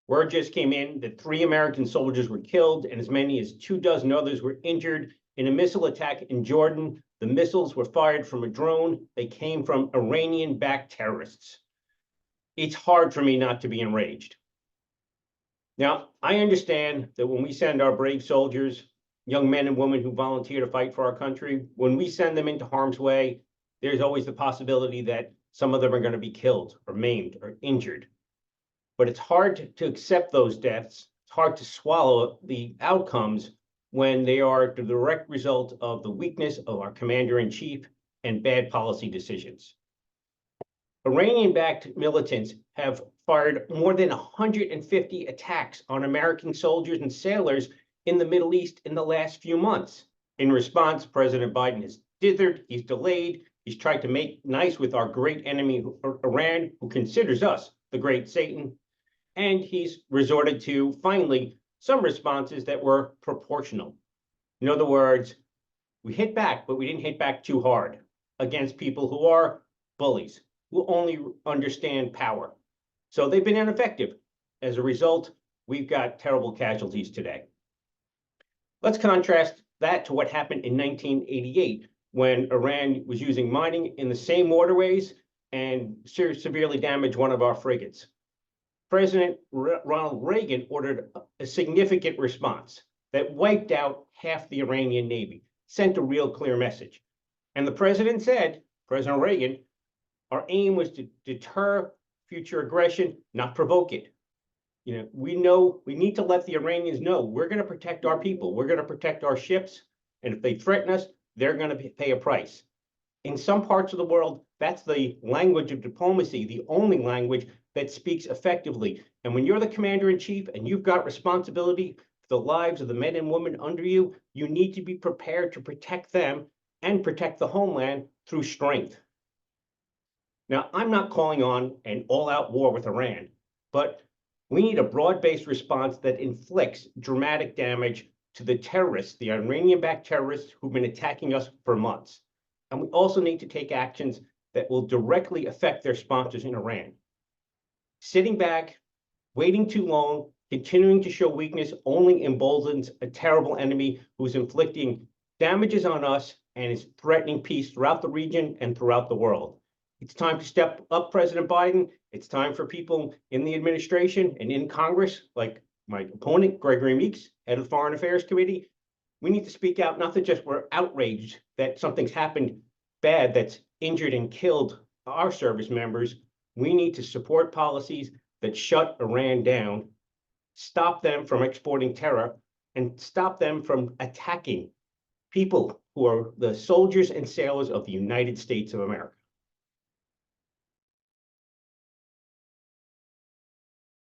Word just came in that 3 American soldiers were killed and as many as 24 others were injured in a missile attack in Jordan. The missiles were fired from a drone. They came from Iranian-backed terrorists. It's hard for me not to be enraged. Now, I understand that when we send our brave soldiers, young men and women who volunteer to fight for our country, when we send them into harm's way, there's always the possibility that some of them are going to be killed or maimed or injured. But it's hard to accept those deaths. It's hard to swallow the outcomes when they are the direct result of the weakness of our commander-in-chief and bad policy decisions. Iranian-backed militants have fired more than 150 attacks on American soldiers and sailors in the Middle East in the last few months. In response, President Biden has dithered, he's delayed, he's tried to make nice with our great enemy, Iran, who considers us the great Satan, and he's resorted to, finally, some responses that were proportional. In other words, we hit back, but we didn't hit back too hard against people who are bullies, who only understand power. So they've been ineffective. As a result, we've got terrible casualties today. Let's contrast that to what happened in 1988, when Iran was using mining in the same waterways and severely damaged one of our frigates. President Ronald Reagan ordered a significant response that wiped out half the Iranian Navy, sent a real clear message. And the president said, President Reagan, our aim was to deter future aggression, not provoke it. We know we need to let the Iranians know we're going to protect our people. We're going to protect our ships. And if they threaten us, they're going to pay a price. In some parts of the world, that's the language of diplomacy, the only language that speaks effectively. And when you're the commander-in-chief and you've got responsibility for the lives of the men and women under you, you need to be prepared to protect them and protect the homeland through strength. Now, I'm not calling on an all-out war with Iran, but we need a broad-based response that inflicts dramatic damage to the terrorists, the Iranian-backed terrorists who've been attacking us for months. And we also need to take actions that will directly affect their sponsors in Iran. Sitting back, waiting too long, continuing to show weakness only emboldens a terrible enemy who's inflicting damages on us and is threatening peace throughout the region and throughout the world. It's time to step up, President Biden. It's time for people in the administration and in Congress, like my opponent, Gregory Meeks, head of the Foreign Affairs Committee. We need to speak out, not that just we're outraged that something's happened bad that's injured and killed our service members. We need to support policies that shut Iran down, stop them from exporting terror, and stop them from attacking people who are the soldiers and sailors of the United States of America.